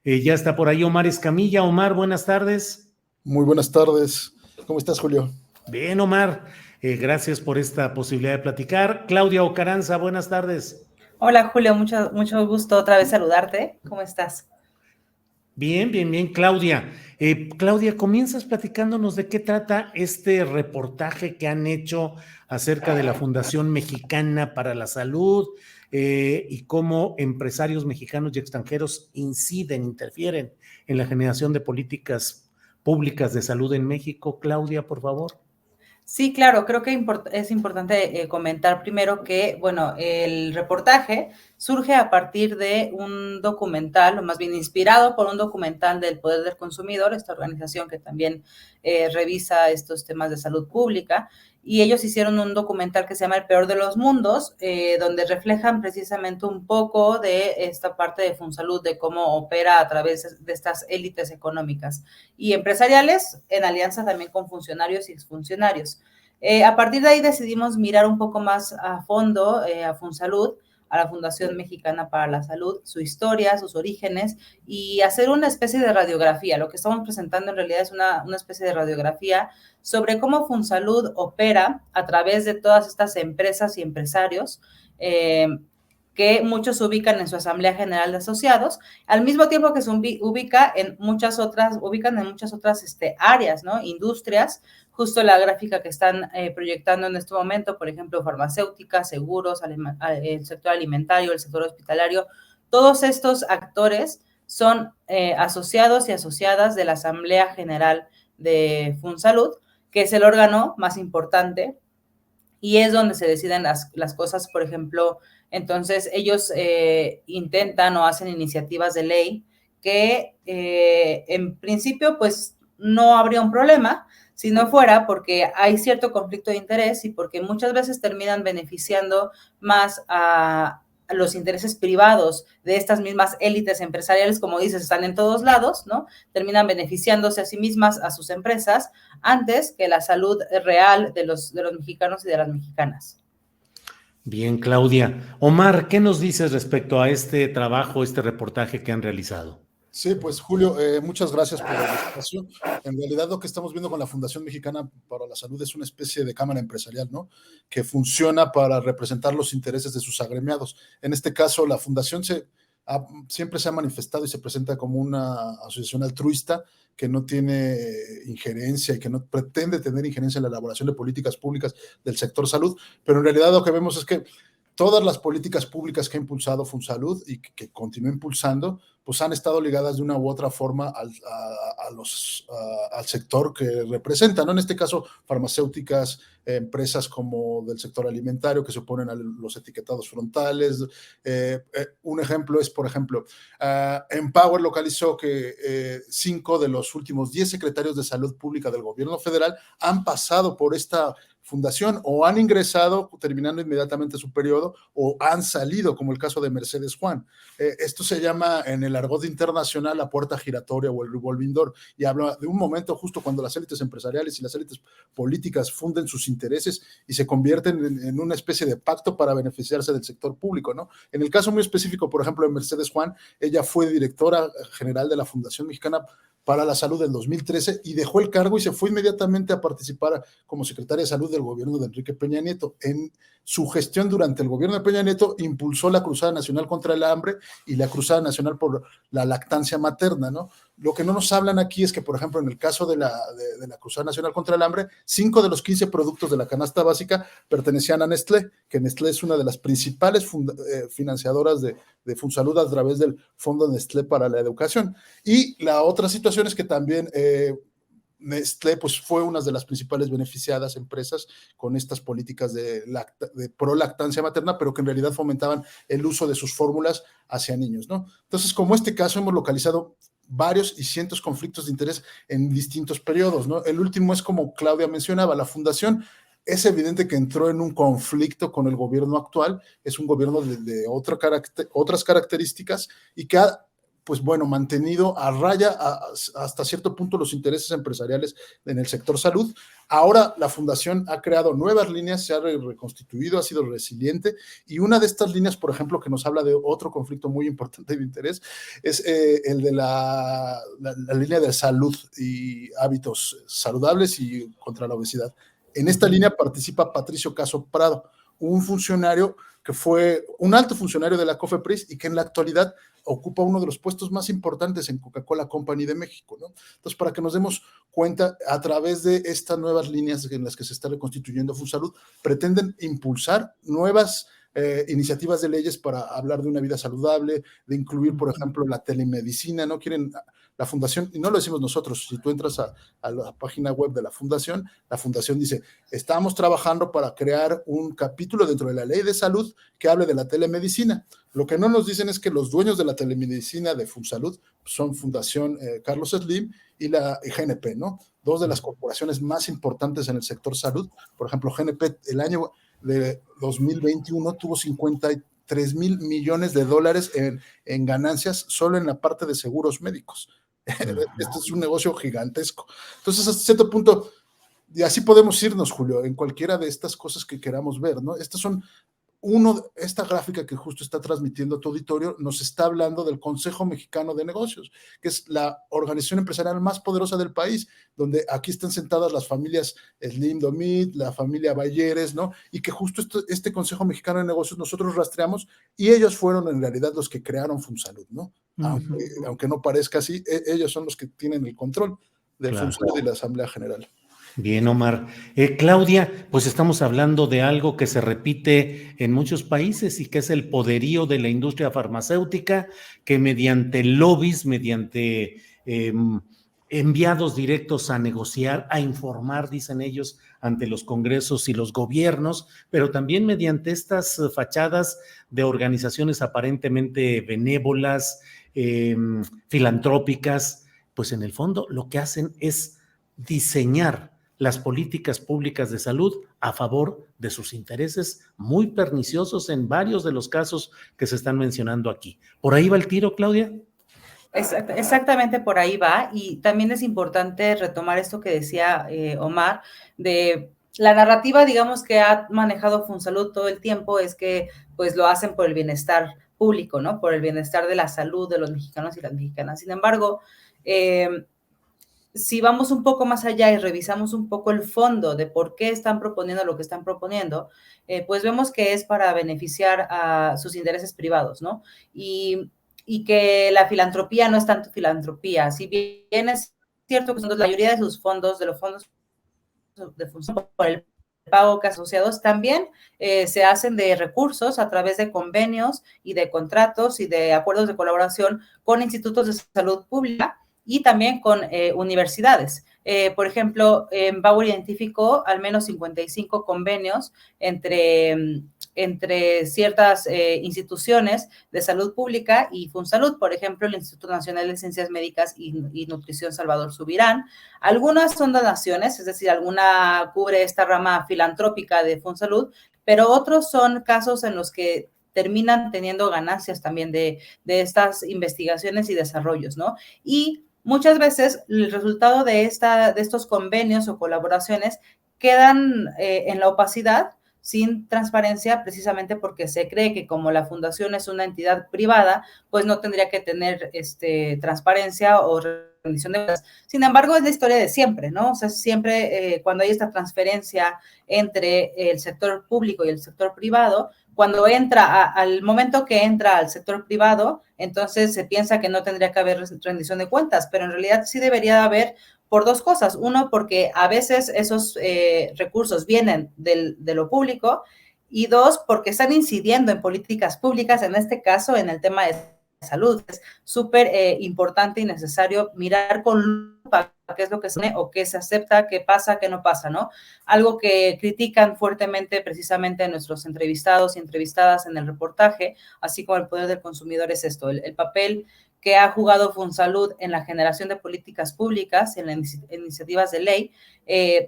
Ya está por ahí Omar Escamilla. Omar, buenas tardes. Muy buenas tardes. ¿Cómo estás, Julio? Bien, Omar. Gracias por esta posibilidad de platicar. Claudia Ocaranza, buenas tardes. Hola Julio, mucho gusto otra vez saludarte. ¿Cómo estás? Bien, bien, bien, Claudia. Claudia, comienzas platicándonos de qué trata este reportaje que han hecho acerca de la Fundación Mexicana para la Salud y cómo empresarios mexicanos y extranjeros interfieren en la generación de políticas públicas de salud en México. Claudia, por favor. Sí, claro, creo que es importante comentar primero que, bueno, el reportaje surge a partir de un documental, o más bien inspirado por un documental del Poder del Consumidor, esta organización que también revisa estos temas de salud pública, y ellos hicieron un documental que se llama El Peor de los Mundos, donde reflejan precisamente un poco de esta parte de Funsalud, de cómo opera a través de estas élites económicas y empresariales, en alianza también con funcionarios y exfuncionarios. A partir de ahí decidimos mirar un poco más a fondo a Funsalud, a la Fundación Mexicana para la Salud, su historia, sus orígenes, y hacer una especie de radiografía. Lo que estamos presentando en realidad es una especie de radiografía sobre cómo Funsalud opera a través de todas estas empresas y empresarios, que muchos se ubican en su Asamblea General de Asociados, al mismo tiempo que se ubican en muchas otras áreas, ¿no? Industrias, justo la gráfica que están proyectando en este momento, por ejemplo, farmacéutica, seguros, el sector alimentario, el sector hospitalario, todos estos actores son asociados y asociadas de la Asamblea General de Funsalud, que es el órgano más importante y es donde se deciden las cosas, por ejemplo. Entonces ellos intentan o hacen iniciativas de ley que en principio pues no habría un problema si no fuera porque hay cierto conflicto de interés y porque muchas veces terminan beneficiando más a los intereses privados de estas mismas élites empresariales, como dices, están en todos lados, ¿no? Terminan beneficiándose a sí mismas, a sus empresas, antes que la salud real de los mexicanos y de las mexicanas. Bien, Claudia. Omar, ¿qué nos dices respecto a este trabajo, este reportaje que han realizado? Sí, pues Julio, muchas gracias por la invitación. En realidad lo que estamos viendo con la Fundación Mexicana para la Salud es una especie de cámara empresarial, ¿no? Que funciona para representar los intereses de sus agremiados. En este caso, la Fundación siempre se ha manifestado y se presenta como una asociación altruista que no tiene injerencia y que no pretende tener injerencia en la elaboración de políticas públicas del sector salud, pero en realidad lo que vemos es que todas las políticas públicas que ha impulsado Funsalud y que continúa impulsando, pues han estado ligadas de una u otra forma al sector que representan, ¿no? En este caso, farmacéuticas, empresas como del sector alimentario que se oponen a los etiquetados frontales. Un ejemplo es, por ejemplo, Empower localizó que 5 de los últimos 10 secretarios de salud pública del gobierno federal han pasado por esta fundación o han ingresado terminando inmediatamente su periodo o han salido, como el caso de Mercedes Juan. Esto se llama en el argot internacional la puerta giratoria o el revolving door y habla de un momento justo cuando las élites empresariales y las élites políticas funden sus intereses y se convierten en una especie de pacto para beneficiarse del sector público, ¿no? En el caso muy específico, por ejemplo, de Mercedes Juan, ella fue directora general de la Fundación Mexicana para la Salud en 2013 y dejó el cargo y se fue inmediatamente a participar como secretaria de Salud del gobierno de Enrique Peña Nieto. En su gestión durante el gobierno de Peña Nieto impulsó la Cruzada Nacional contra el Hambre y la Cruzada Nacional por la lactancia materna, ¿no? Lo que no nos hablan aquí es que, por ejemplo, en el caso de la Cruzada Nacional contra el Hambre, 5 de los 15 productos de la canasta básica pertenecían a Nestlé, que Nestlé es una de las principales financiadoras de Funsalud a través del Fondo Nestlé para la Educación. Y la otra situación es que también Nestlé pues, fue una de las principales beneficiadas empresas con estas políticas de prolactancia materna, pero que en realidad fomentaban el uso de sus fórmulas hacia niños, ¿no? Entonces, como este caso, hemos localizado varios y cientos conflictos de interés en distintos periodos, ¿no? El último es, como Claudia mencionaba, la fundación es evidente que entró en un conflicto con el gobierno actual, es un gobierno de otras características y que pues bueno, mantenido a raya hasta cierto punto los intereses empresariales en el sector salud. Ahora la fundación ha creado nuevas líneas, se ha reconstituido, ha sido resiliente, y una de estas líneas, por ejemplo, que nos habla de otro conflicto muy importante de interés, es el de la línea de salud y hábitos saludables y contra la obesidad. En esta línea participa Patricio Caso Prado, un funcionario que fue un alto funcionario de la COFEPRIS y que en la actualidad ocupa uno de los puestos más importantes en Coca-Cola Company de México, ¿no? Entonces, para que nos demos cuenta, a través de estas nuevas líneas en las que se está reconstituyendo FunSalud, pretenden impulsar nuevas iniciativas de leyes para hablar de una vida saludable, de incluir, por ejemplo, la telemedicina, ¿no? Quieren la fundación, y no lo decimos nosotros, si tú entras a la página web de la fundación dice, estamos trabajando para crear un capítulo dentro de la ley de salud que hable de la telemedicina. Lo que no nos dicen es que los dueños de la telemedicina de FunSalud son Fundación Carlos Slim y la GNP, ¿no? Dos de las corporaciones más importantes en el sector salud. Por ejemplo, GNP el año de 2021 tuvo 53,000 millones de dólares en ganancias solo en la parte de seguros médicos. Esto es un negocio gigantesco. Entonces, hasta cierto punto, y así podemos irnos, Julio, en cualquiera de estas cosas que queramos ver, ¿no? Estas son esta gráfica que justo está transmitiendo tu auditorio nos está hablando del Consejo Mexicano de Negocios, que es la organización empresarial más poderosa del país, donde aquí están sentadas las familias Slim Domit, la familia Bayeres, ¿no? Y que justo este Consejo Mexicano de Negocios nosotros rastreamos y ellos fueron en realidad los que crearon FunSalud, ¿no? Aunque no parezca así, ellos son los que tienen el control de FunSalud y la Asamblea General. Bien, Omar. Claudia, pues estamos hablando de algo que se repite en muchos países y que es el poderío de la industria farmacéutica, que mediante lobbies, mediante enviados directos a negociar, a informar, dicen ellos, ante los congresos y los gobiernos, pero también mediante estas fachadas de organizaciones aparentemente benévolas, filantrópicas, pues en el fondo lo que hacen es diseñar las políticas públicas de salud a favor de sus intereses muy perniciosos en varios de los casos que se están mencionando aquí. ¿Por ahí va el tiro, Claudia? Exactamente por ahí va, y también es importante retomar esto que decía Omar, de la narrativa, digamos, que ha manejado FunSalud todo el tiempo es que pues lo hacen por el bienestar público, ¿no? Por el bienestar de la salud de los mexicanos y las mexicanas. Sin embargo, si vamos un poco más allá y revisamos un poco el fondo de por qué están proponiendo lo que están proponiendo, pues vemos que es para beneficiar a sus intereses privados, ¿no? Y que la filantropía no es tanto filantropía. Si bien es cierto que la mayoría de sus fondos, de los fondos de función por el pago que asociados, también se hacen de recursos a través de convenios y de contratos y de acuerdos de colaboración con institutos de salud pública y también con universidades. Por ejemplo, Bauer identificó al menos 55 convenios entre ciertas instituciones de salud pública y FunSalud, por ejemplo, el Instituto Nacional de Ciencias Médicas y Nutrición Salvador Subirán. Algunas son donaciones, es decir, alguna cubre esta rama filantrópica de FunSalud, pero otros son casos en los que terminan teniendo ganancias también de estas investigaciones y desarrollos, ¿no? Y muchas veces el resultado de estos convenios o colaboraciones quedan en la opacidad, sin transparencia, precisamente porque se cree que como la fundación es una entidad privada, pues no tendría que tener transparencia o rendición de cuentas. Sin embargo, es la historia de siempre, ¿no? O sea, siempre cuando hay esta transferencia entre el sector público y el sector privado, cuando al momento que entra al sector privado, entonces se piensa que no tendría que haber rendición de cuentas, pero en realidad sí debería haber por dos cosas. Uno, porque a veces esos recursos vienen de lo público, y dos, porque están incidiendo en políticas públicas, en este caso en el tema de salud. Es súper importante y necesario mirar con lupa qué es lo que se pone o qué se acepta, qué pasa, qué no pasa, ¿no? Algo que critican fuertemente precisamente nuestros entrevistados y entrevistadas en el reportaje, así como el poder del consumidor, es esto, el papel que ha jugado FunSalud en la generación de políticas públicas, en las iniciativas de ley,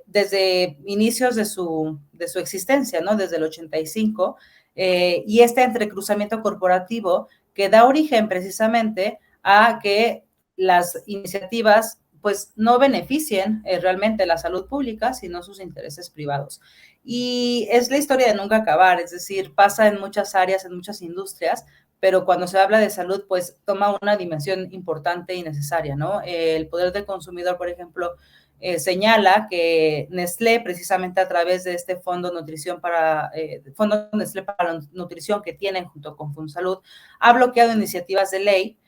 desde inicios de su existencia, ¿no? Desde el 85, y este entrecruzamiento corporativo que da origen precisamente a que las iniciativas pues no beneficien realmente la salud pública, sino sus intereses privados. Y es la historia de nunca acabar, es decir, pasa en muchas áreas, en muchas industrias, pero cuando se habla de salud, pues toma una dimensión importante y necesaria, ¿no? El poder del consumidor, por ejemplo, señala que Nestlé, precisamente a través de este Fondo Nutrición Fondo Nestlé para la Nutrición que tienen junto con FunSalud, ha bloqueado iniciativas de ley,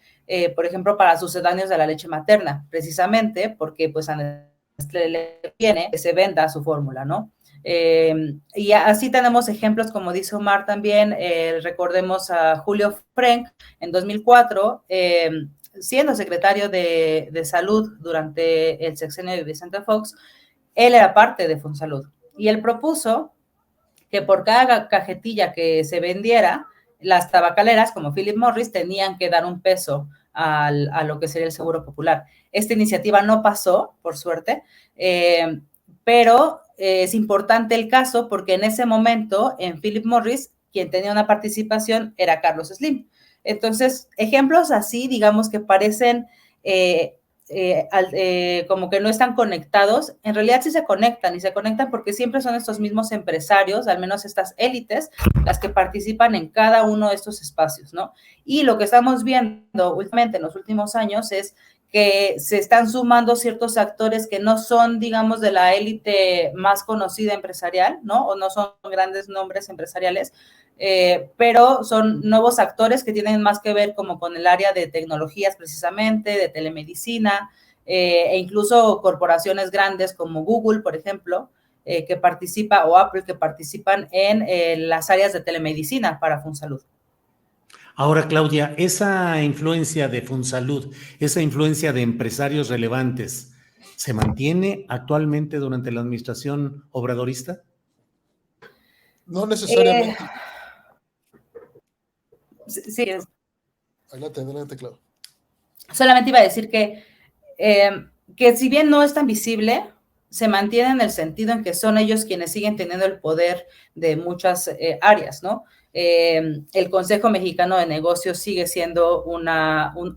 por ejemplo, para sucedáneos de la leche materna, precisamente porque pues a Nestlé le viene que se venda su fórmula, ¿no? Y así tenemos ejemplos, como dice Omar también, recordemos a Julio Frenk en 2004, siendo secretario de Salud durante el sexenio de Vicente Fox, él era parte de FunSalud y él propuso que por cada cajetilla que se vendiera, las tabacaleras como Philip Morris tenían que dar un peso a lo que sería el Seguro Popular. Esta iniciativa no pasó, por suerte, pero es importante el caso porque en ese momento en Philip Morris quien tenía una participación era Carlos Slim. Entonces, ejemplos así, digamos que parecen como que no están conectados, en realidad sí se conectan y se conectan porque siempre son estos mismos empresarios, al menos estas élites, las que participan en cada uno de estos espacios, ¿no? Y lo que estamos viendo últimamente en los últimos años es que se están sumando ciertos actores que no son, digamos, de la élite más conocida empresarial, ¿no? O no son grandes nombres empresariales, pero son nuevos actores que tienen más que ver como con el área de tecnologías precisamente, de telemedicina, e incluso corporaciones grandes como Google, por ejemplo, que participa, o Apple, que participan en las áreas de telemedicina para FunSalud. Ahora, Claudia, esa influencia de FunSalud, esa influencia de empresarios relevantes, ¿se mantiene actualmente durante la administración obradorista? No necesariamente. Sí. Adelante, Claudia. Solamente iba a decir que si bien no es tan visible, se mantiene en el sentido en que son ellos quienes siguen teniendo el poder de muchas áreas, ¿no? El Consejo Mexicano de Negocios sigue siendo un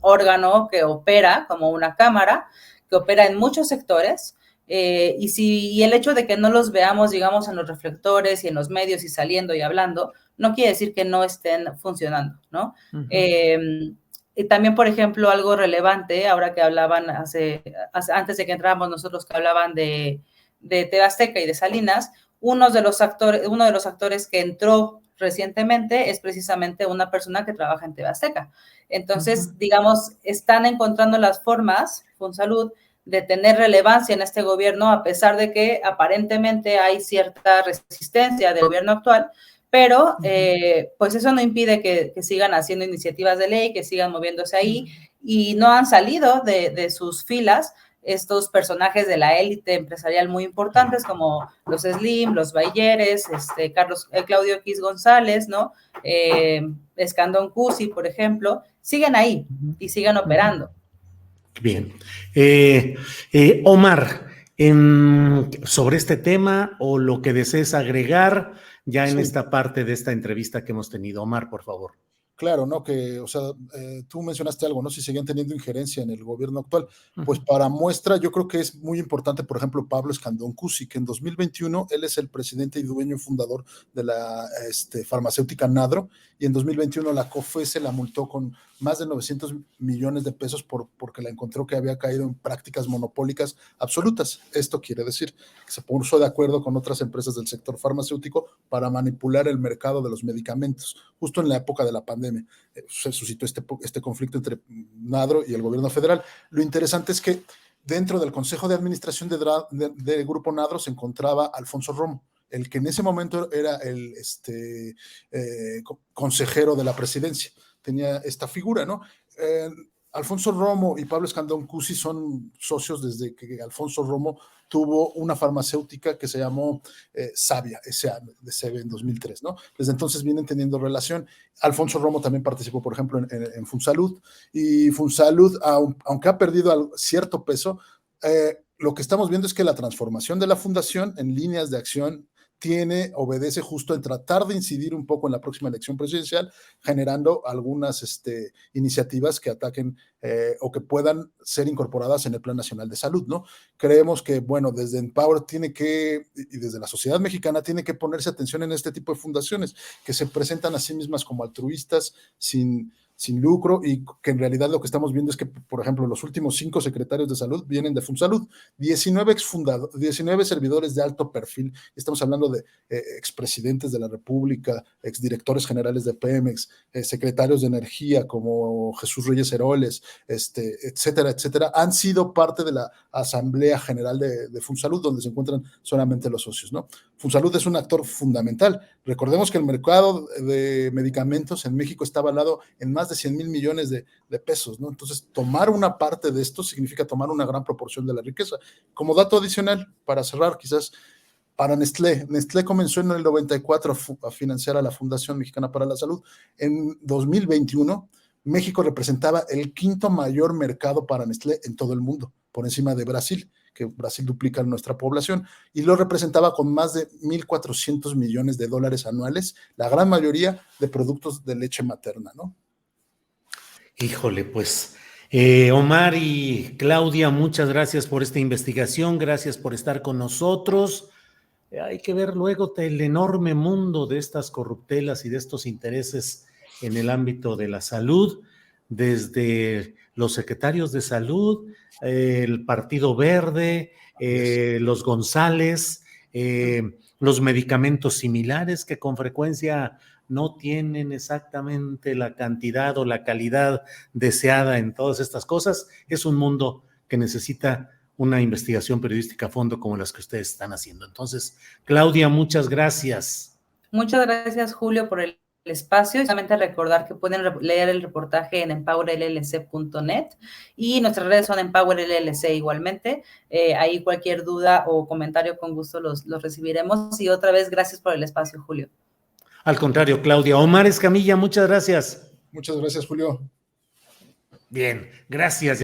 órgano que opera como una cámara, que opera en muchos sectores, y el hecho de que no los veamos, digamos, en los reflectores y en los medios y saliendo y hablando, no quiere decir que no estén funcionando, ¿no? Uh-huh. Y también, por ejemplo, algo relevante, ahora que hablaban antes de que entráramos nosotros, que hablaban de TV Azteca y de Salinas, uno de los actores que entró recientemente es precisamente una persona que trabaja en TV Azteca. Entonces, uh-huh, digamos, están encontrando las formas, FunSalud, de tener relevancia en este gobierno, a pesar de que aparentemente hay cierta resistencia del gobierno actual, pero pues eso no impide que sigan haciendo iniciativas de ley, que sigan moviéndose ahí, y no han salido de sus filas estos personajes de la élite empresarial muy importantes, como los Slim, los Bayeres, Claudio X González, ¿no? Escandón Cusi, por ejemplo, siguen ahí y siguen operando. Bien. Omar, sobre este tema o lo que desees agregar ya en esta parte de esta entrevista que hemos tenido. Omar, por favor. Claro, ¿no? Que, o sea, tú mencionaste algo, ¿no? Si seguían teniendo injerencia en el gobierno actual. Pues para muestra, yo creo que es muy importante, por ejemplo, Pablo Escandón Cusi, que en 2021 él es el presidente y dueño fundador de la farmacéutica Nadro, y en 2021 la COFESE la multó con más de 900 millones de pesos porque la encontró que había caído en prácticas monopólicas absolutas. Esto quiere decir que se puso de acuerdo con otras empresas del sector farmacéutico para manipular el mercado de los medicamentos, justo en la época de la pandemia. Se suscitó este conflicto entre Nadro y el gobierno federal. Lo interesante es que dentro del Consejo de Administración de Grupo Nadro se encontraba Alfonso Romo, el que en ese momento era el consejero de la presidencia. Tenía esta figura, ¿no? Alfonso Romo y Pablo Escandón Cusi son socios desde que Alfonso Romo tuvo una farmacéutica que se llamó Savia, S.A.B. en 2003, ¿no? Desde entonces vienen teniendo relación. Alfonso Romo también participó, por ejemplo, en FunSalud, y FunSalud, aunque ha perdido cierto peso, lo que estamos viendo es que la transformación de la fundación en líneas de acción obedece justo en tratar de incidir un poco en la próxima elección presidencial, generando algunas iniciativas que ataquen o que puedan ser incorporadas en el Plan Nacional de Salud, ¿no? Creemos que, bueno, desde Empower y desde la sociedad mexicana tiene que ponerse atención en este tipo de fundaciones que se presentan a sí mismas como altruistas, sin lucro, y que en realidad lo que estamos viendo es que, por ejemplo, los últimos 5 secretarios de salud vienen de FunSalud, 19 servidores de alto perfil, estamos hablando de expresidentes de la República, exdirectores generales de Pemex, secretarios de energía como Jesús Reyes Heroles, etcétera, etcétera, han sido parte de la Asamblea General de FunSalud, donde se encuentran solamente los socios, ¿no? FunSalud es un actor fundamental. Recordemos que el mercado de medicamentos en México está avalado en más de 100,000 millones de pesos, ¿no? Entonces, tomar una parte de esto significa tomar una gran proporción de la riqueza. Como dato adicional, para cerrar, quizás, para Nestlé comenzó en el 94 a financiar a la Fundación Mexicana para la Salud. En 2021, México representaba el 5º mayor mercado para Nestlé en todo el mundo, por encima de Brasil, que Brasil duplica nuestra población, y lo representaba con más de 1,400 millones de dólares anuales, la gran mayoría de productos de leche materna, ¿no? Híjole, pues, Omar y Claudia, muchas gracias por esta investigación, gracias por estar con nosotros. Hay que ver luego el enorme mundo de estas corruptelas y de estos intereses en el ámbito de la salud, desde los secretarios de salud, el Partido Verde, los González, los medicamentos similares que con frecuencia no tienen exactamente la cantidad o la calidad deseada en todas estas cosas. Es un mundo que necesita una investigación periodística a fondo como las que ustedes están haciendo. Entonces, Claudia, muchas gracias. Muchas gracias, Julio, por el espacio. Y solamente recordar que pueden leer el reportaje en empowerllc.net y nuestras redes son empowerllc igualmente. Ahí cualquier duda o comentario con gusto los recibiremos. Y otra vez, gracias por el espacio, Julio. Al contrario, Claudia. Omar Escamilla, muchas gracias. Muchas gracias, Julio. Bien, gracias.